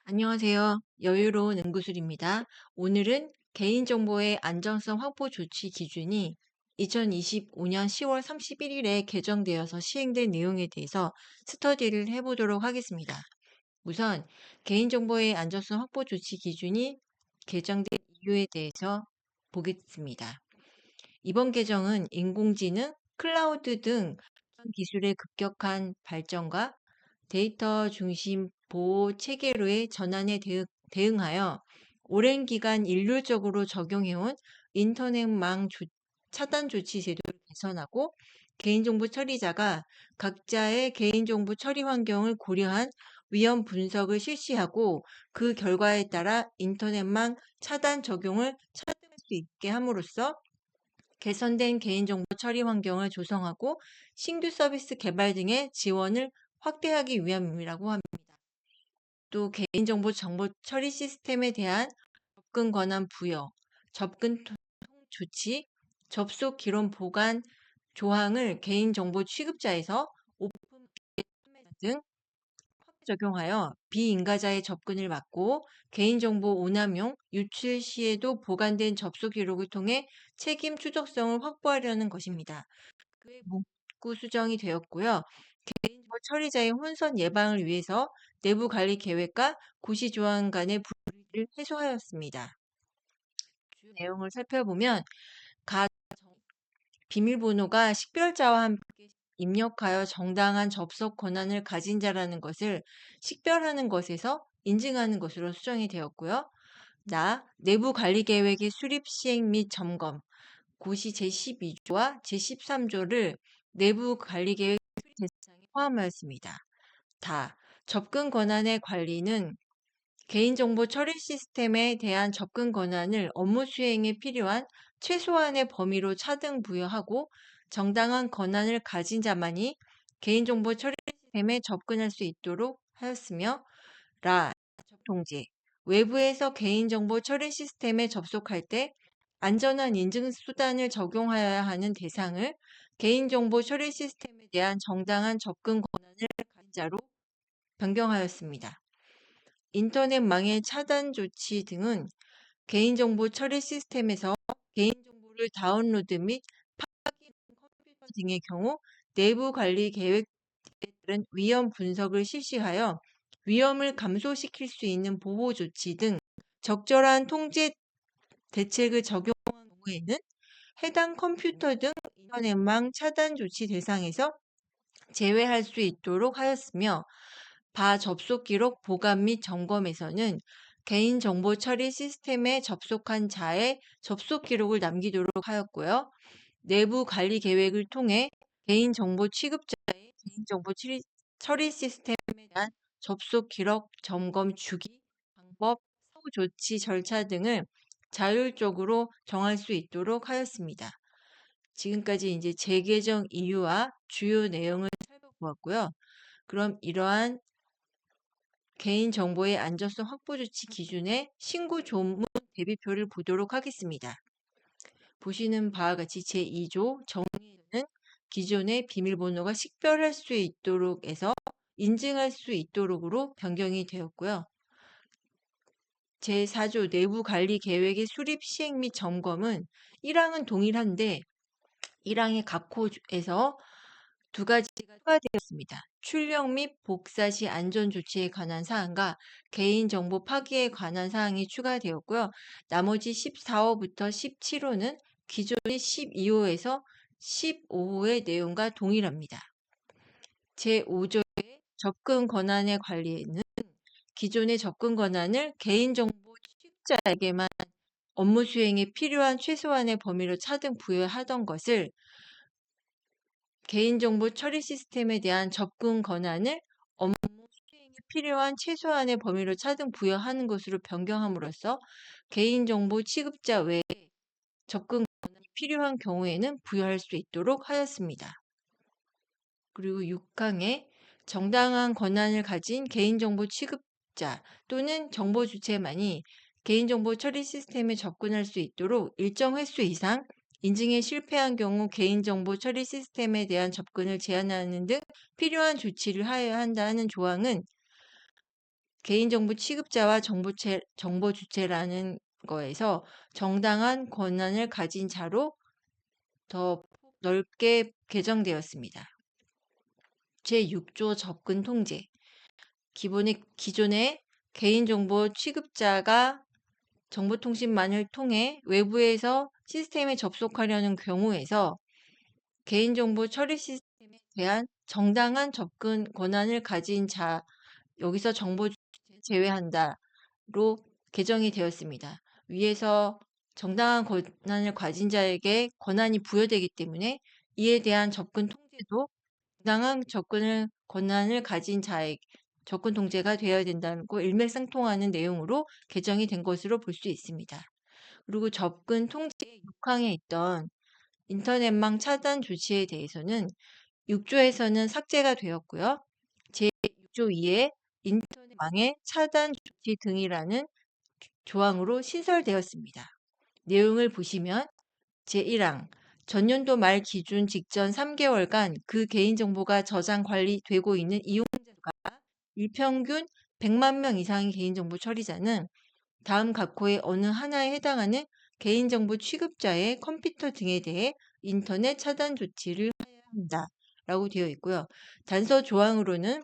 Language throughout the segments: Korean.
안녕하세요. 여유로운 은구술입니다. 오늘은 개인정보의 안전성 확보 조치 기준이 2025년 10월 31일에 개정되어서 시행된 내용에 대해서 스터디를 해보도록 하겠습니다. 우선 개인정보의 안전성 확보 조치 기준이 개정된 이유에 대해서 보겠습니다. 이번 개정은 인공지능, 클라우드 등 기술의 급격한 발전과 데이터 중심 보호 체계로의 전환에 대응하여 오랜 기간 일률적으로 적용해온 인터넷망 차단 조치 제도를 개선하고 개인정보 처리자가 각자의 개인정보 처리 환경을 고려한 위험 분석을 실시하고 그 결과에 따라 인터넷망 차단 적용을 차단할 수 있게 함으로써 개선된 개인정보 처리 환경을 조성하고 신규 서비스 개발 등의 지원을 확대하기 위함이라고 합니다. 또 개인정보 정보 처리 시스템에 대한 접근 권한 부여, 접근 조치, 접속 기록 보관 조항을 개인정보 취급자에서 오픈 판매자 등 적용하여 비인가자의 접근을 막고 개인정보 오남용, 유출 시에도 보관된 접속 기록을 통해 책임 추적성을 확보하려는 것입니다. 그의 문구 수정이 되었고요. 개인정보 처리자의 혼선 예방을 위해서 내부 관리 계획과 고시 조항 간의 분리를 해소하였습니다. 주요 내용을 살펴보면 각 비밀번호가 식별자와 함께 입력하여 정당한 접속 권한을 가진 자라는 것을 식별하는 것에서 인증하는 것으로 수정이 되었고요. 내부 관리 계획의 수립 시행 및 점검, 고시 제12조와 제13조를 내부 관리 계획 대상에 포함하였습니다. 접근 권한의 관리는 개인정보 처리 시스템에 대한 접근 권한을 업무 수행에 필요한 최소한의 범위로 차등 부여하고 정당한 권한을 가진 자만이 개인정보 처리 시스템에 접근할 수 있도록 하였으며 통제, 외부에서 개인정보 처리 시스템에 접속할 때 안전한 인증 수단을 적용하여야 하는 대상을 개인정보 처리 시스템에 대한 정당한 접근 권한을 가진 자로 변경하였습니다. 인터넷망의 차단 조치 등은 개인정보 처리 시스템에서 개인정보를 다운로드 및 파악하는 컴퓨터 등의 경우 내부 관리 계획에 따른 위험 분석을 실시하여 위험을 감소시킬 수 있는 보호 조치 등 적절한 통제 대책을 적용한 경우에는 해당 컴퓨터 등 인터넷망 차단 조치 대상에서 제외할 수 있도록 하였으며 접속 기록 보관 및 점검에서는 개인정보 처리 시스템에 접속한 자의 접속 기록을 남기도록 하였고요. 내부 관리 계획을 통해 개인정보 취급자의 개인정보 처리 시스템에 대한 접속 기록 점검 주기, 방법, 사후 조치 절차 등을 자율적으로 정할 수 있도록 하였습니다. 지금까지 이제 재개정 이유와 주요 내용을 살펴보았고요. 그럼 이러한 개인정보의 안전성 확보 조치 기준의 신고 조문 대비표를 보도록 하겠습니다. 보시는 바와 같이 제2조 정의는 기존의 비밀번호가 식별할 수 있도록 해서 인증할 수 있도록으로 변경이 되었고요. 제4조 내부 관리 계획의 수립 시행 및 점검은 1항은 동일한데 1항의 각호에서 두 가지가 추가되었습니다. 출력 및 복사 시 안전 조치에 관한 사항과 개인정보 파기에 관한 사항이 추가되었고요. 나머지 14호부터 17호는 기존의 12호에서 15호의 내용과 동일합니다. 제5조의 접근 권한의 관리에는 기존의 접근 권한을 개인정보 취득자에게만 업무 수행에 필요한 최소한의 범위로 차등 부여하던 것을 개인정보 처리 시스템에 대한 접근 권한을 업무 수행에 필요한 최소한의 범위로 차등 부여하는 것으로 변경함으로써 개인정보 취급자 외에 접근 권한이 필요한 경우에는 부여할 수 있도록 하였습니다. 그리고 6항에 정당한 권한을 가진 개인정보 취급자 또는 정보 주체만이 개인정보 처리 시스템에 접근할 수 있도록 일정 횟수 이상 인증에 실패한 경우 개인정보 처리 시스템에 대한 접근을 제한하는 등 필요한 조치를 하여야 한다는 조항은 개인정보 취급자와 정보 주체라는 거에서 정당한 권한을 가진 자로 더 넓게 개정되었습니다. 제6조 접근 통제. 기존의 개인정보 취급자가 정보통신망을 통해 외부에서 시스템에 접속하려는 경우에서 개인정보 처리 시스템에 대한 정당한 접근 권한을 가진 자, 여기서 정보 제외한다로 개정이 되었습니다. 위에서 정당한 권한을 가진 자에게 권한이 부여되기 때문에 이에 대한 접근 통제도 정당한 권한을 가진 자에게 접근 통제가 되어야 된다고 일맥상통하는 내용으로 개정이 된 것으로 볼 수 있습니다. 그리고 접근 통제 6항에 있던 인터넷망 차단 조치에 대해서는 6조에서는 삭제가 되었고요. 제6조 2에 인터넷망의 차단 조치 등이라는 조항으로 신설되었습니다. 내용을 보시면 제1항 전년도 말 기준 직전 3개월간 그 개인정보가 저장 관리되고 있는 이용자가 일평균 100만 명 이상의 개인정보 처리자는 다음 각호의 어느 하나에 해당하는 개인정보 취급자의 컴퓨터 등에 대해 인터넷 차단 조치를 해야 한다라고 되어 있고요. 단서 조항으로는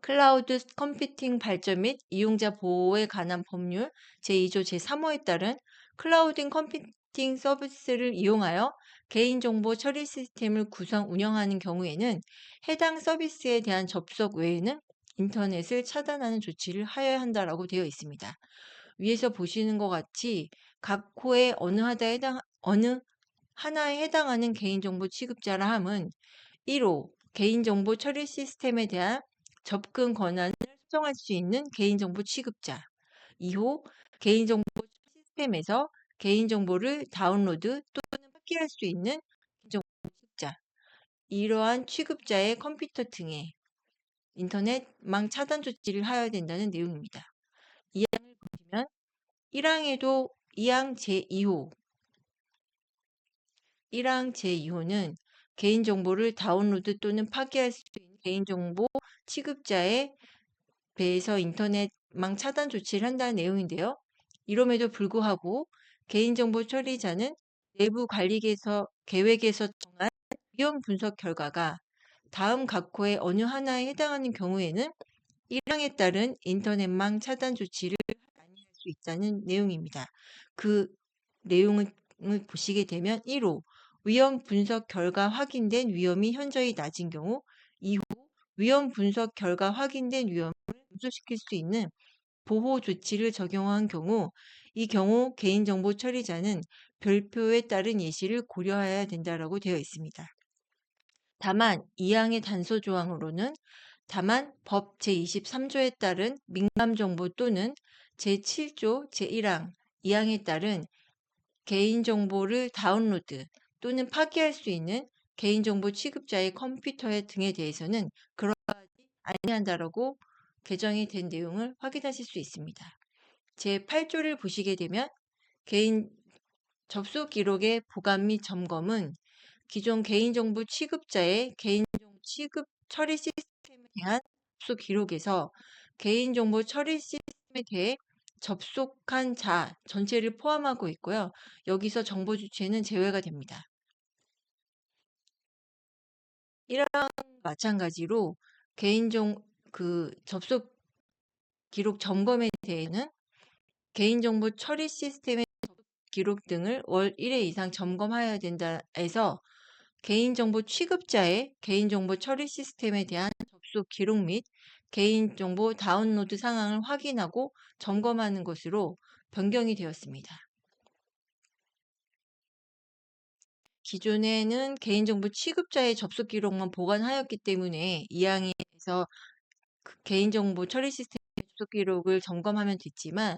클라우드 컴퓨팅 발전 및 이용자 보호에 관한 법률 제2조 제3호에 따른 클라우드 컴퓨팅 서비스를 이용하여 개인정보 처리 시스템을 구성 운영하는 경우에는 해당 서비스에 대한 접속 외에는 인터넷을 차단하는 조치를 하여야 한다라고 되어 있습니다. 위에서 보시는 것 같이 각 호의 어느 하나에 해당하는 개인정보 취급자라 함은 1호 개인정보 처리 시스템에 대한 접근 권한을 수정할 수 있는 개인정보 취급자. 2호 개인정보 시스템에서 개인정보를 다운로드 또는 삭제할 수 있는 개인정보 취급자. 이러한 취급자의 컴퓨터 등에 인터넷망 차단 조치를 하여야 된다는 내용입니다. 2항을 보시면 1항에도 2항 제2호 1항 제2호는 개인정보를 다운로드 또는 파기할 수 있는 개인정보 취급자에 대해서 인터넷망 차단 조치를 한다는 내용인데요. 이럼에도 불구하고 개인정보 처리자는 내부 관리계획에서 정한 위험 분석 결과가 다음 각호의 어느 하나에 해당하는 경우에는 1항에 따른 인터넷망 차단 조치를 아니할 수 있다는 내용입니다. 그 내용을 보시게 되면 1호 위험 분석 결과 확인된 위험이 현저히 낮은 경우 2호 위험 분석 결과 확인된 위험을 감소시킬 수 있는 보호 조치를 적용한 경우 이 경우 개인정보 처리자는 별표에 따른 예시를 고려해야 된다라고 되어 있습니다. 다만 2항의 단서 조항으로는 다만 법 제23조에 따른 민감정보 또는 제7조 제1항 2항에 따른 개인정보를 다운로드 또는 파기할 수 있는 개인정보 취급자의 컴퓨터 등에 대해서는 그러하지 아니한다라고 개정이 된 내용을 확인하실 수 있습니다. 제8조를 보시게 되면 개인 접속 기록의 보관 및 점검은 기존 개인정보 취급자의 개인정보 취급 처리 시스템에 대한 접속 기록에서 개인정보 처리 시스템에 대해 접속한 자 전체를 포함하고 있고요. 여기서 정보 주체는 제외가 됩니다. 1항 마찬가지로 접속 기록 점검에 대해서는 개인정보 처리 시스템의 기록 등을 월 1회 이상 점검하여야 된다 해서 개인정보 취급자의 개인정보 처리 시스템에 대한 접속 기록 및 개인정보 다운로드 상황을 확인하고 점검하는 것으로 변경이 되었습니다. 기존에는 개인정보 취급자의 접속 기록만 보관하였기 때문에 2항에서 개인정보 처리 시스템의 접속 기록을 점검하면 됐지만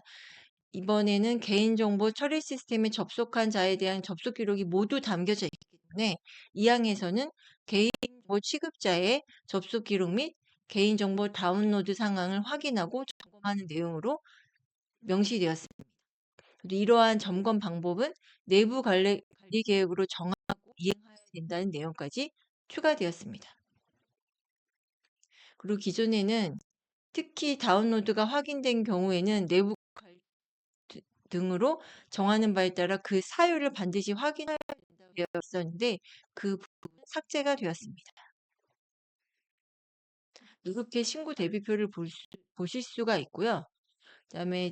이번에는 개인정보 처리 시스템에 접속한 자에 대한 접속 기록이 모두 담겨져 있기 때문에 2항에서는 개인정보 취급자의 접속 기록 및 개인정보 다운로드 상황을 확인하고 점검하는 내용으로 명시되었습니다. 이러한 점검 방법은 내부 관리 계획으로 정하고 이행해야 된다는 내용까지 추가되었습니다. 그리고 기존에는 특히 다운로드가 확인된 경우에는 내부 등으로 정하는 바에 따라 그 사유를 반드시 확인해야 된다고 되어 있었는데 그 부분은 삭제가 되었습니다. 이렇게 신고 대비표를 보실 수가 있고요. 그다음에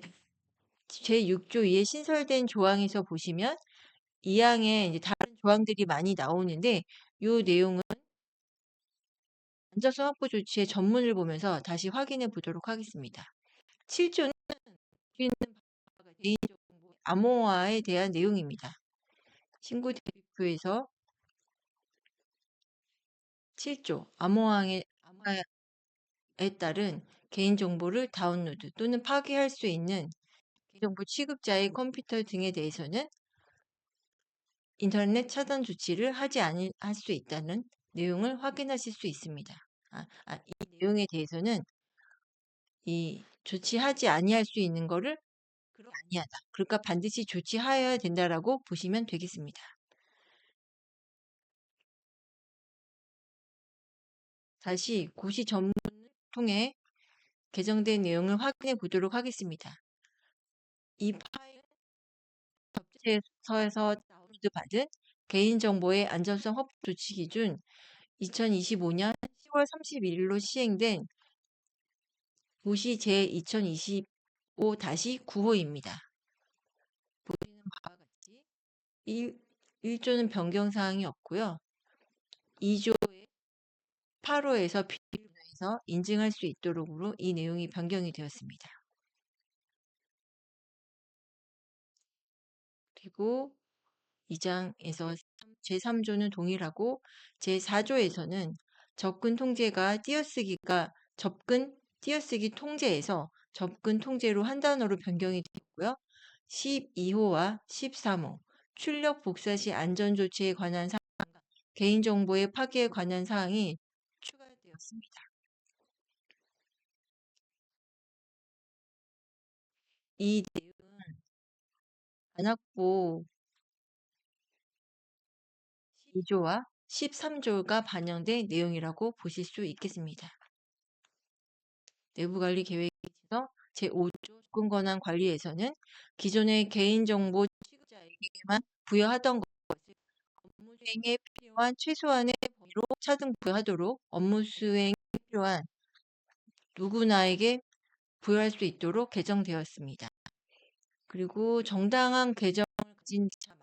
제6조 2에 신설된 조항에서 보시면 이 항에 이제 다른 조항들이 많이 나오는데 이 내용은 안전성 확보 조치의 전문을 보면서 다시 확인해 보도록 하겠습니다. 7조는 개인정보 암호화에 대한 내용입니다. 신고 대비표에서 7조 암호화에 따른 개인정보를 다운로드 또는 파기할 수 있는 개인정보 취급자의 컴퓨터 등에 대해서는 인터넷 차단 조치를 할 수 있다는 내용을 확인하실 수 있습니다. 이 내용에 대해서는 이 조치하지 아니할 수 있는 거를 아니하다. 그러니까 반드시 조치하여야 된다라고 보시면 되겠습니다. 다시 고시 전문을 통해 개정된 내용을 확인해 보도록 하겠습니다. 이 파일은 접수처에서 다운로드 받은 개인정보의 안전성 확보 조치 기준 2025년 10월 31일로 시행된 고시 제2025-9호입니다. 보시는 바와 같이 1조는 변경사항이 없고요. 2조의 8호에서 비율에서 인증할 수 있도록으로 이 내용이 변경이 되었습니다. 그리고 2장에서 제3조는 동일하고 제4조에서는 접근 띄어쓰기 통제에서 접근 통제로 한 단어로 변경이 되었고요. 12호와 13호 출력 복사 시 안전조치에 관한 사항과 개인정보의 파기에 관한 사항이 추가되었습니다. 이 내용은 관악보 2조와 13조가 반영된 내용이라고 보실 수 있겠습니다. 내부관리 계획에서 제5조 접근권한 관리에서는 기존의 개인정보 취급자에게만 부여하던 것을 업무 수행에 필요한 최소한의 범위로 차등 부여하도록 업무 수행에 필요한 누구나에게 부여할 수 있도록 개정되었습니다. 그리고 정당한 계정을 가진 자만이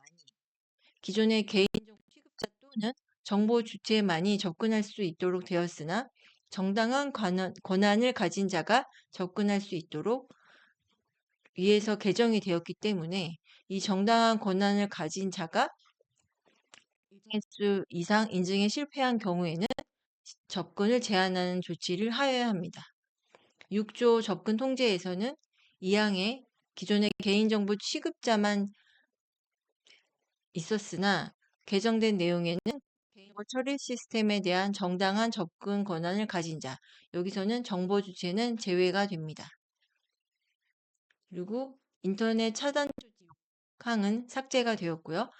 기존의 개인정보 취급자 또는 정보 주체만이 접근할 수 있도록 되었으나 정당한 권한을 가진 자가 접근할 수 있도록 위에서 개정이 되었기 때문에 이 정당한 권한을 가진 자가 수 이상 인증에 실패한 경우에는 접근을 제한하는 조치를 하여야 합니다. 6조 접근 통제에서는 이 항에 기존의 개인정보 취급자만 있었으나 개정된 내용에는 개인정보 처리 시스템에 대한 정당한 접근 권한을 가진 자, 여기서는 정보 주체는 제외가 됩니다. 그리고 인터넷 차단 조치 항은 삭제가 되었고요.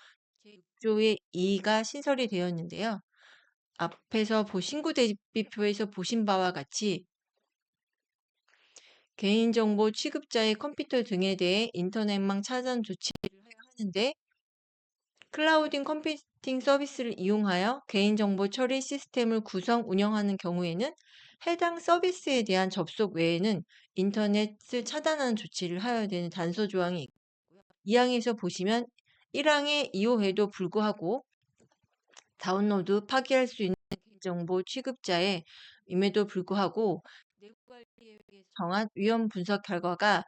제6조의 2가 신설이 되었는데요. 앞에서 신고 대비표에서 보신 바와 같이 개인정보 취급자의 컴퓨터 등에 대해 인터넷망 차단 조치를 해야 하는데 클라우딩 컴퓨팅 서비스를 이용하여 개인정보 처리 시스템을 구성 운영하는 경우에는 해당 서비스에 대한 접속 외에는 인터넷을 차단하는 조치를 하여야 되는 단서 조항이 있고요. 2항에서 보시면 1항의 2호에도 불구하고 다운로드 파기할 수 있는 개인정보 취급자의 임에도 불구하고 내부관리계획에서 정한 위험 분석 결과가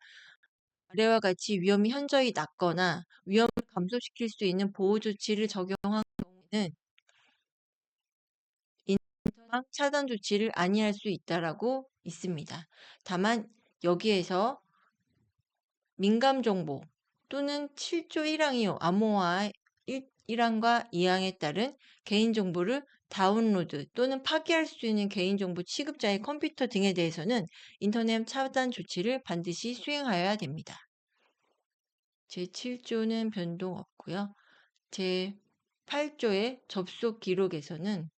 아래와 같이 위험이 현저히 낮거나 위험을 감소시킬 수 있는 보호 조치를 적용한 경우에는 인터넷 차단 조치를 아니할 수 있다라고 있습니다. 다만 여기에서 민감 정보 또는 7조 1항이요. 암호화 1항과 2항에 따른 개인정보를 다운로드 또는 파기할 수 있는 개인정보 취급자의 컴퓨터 등에 대해서는 인터넷 차단 조치를 반드시 수행하여야 됩니다. 제7조는 변동 없고요. 제8조의 접속 기록에서는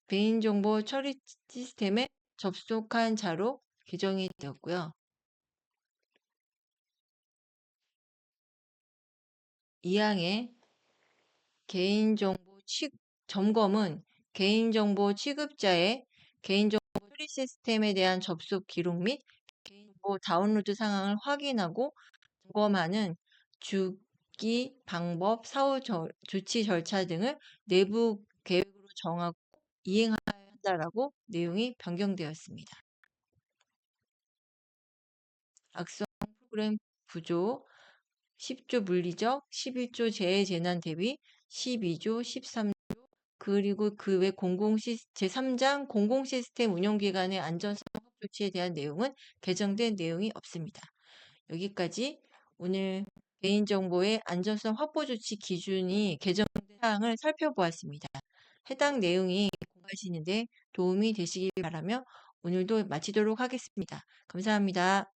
개인정보 처리 시스템의 접속한 자로 개정이 되었고요. 이 항의 개인정보 점검은 개인정보 취급자의 개인정보 처리 시스템에 대한 접속 기록 및 개인정보 다운로드 상황을 확인하고 점검하는 주기, 방법, 사후 조치 절차 등을 내부 계획으로 정하고 이행하여야 한다라고 내용이 변경되었습니다. 악성 프로그램 구조 10조 물리적, 11조 재해재난 대비, 12조, 13조, 그리고 그 외 제3장 공공시스템 운영기관의 안전성 확보 조치에 대한 내용은 개정된 내용이 없습니다. 여기까지 오늘 개인정보의 안전성 확보 조치 기준이 개정된 사항을 살펴보았습니다. 해당 내용이 공부하시는데 도움이 되시길 바라며 오늘도 마치도록 하겠습니다. 감사합니다.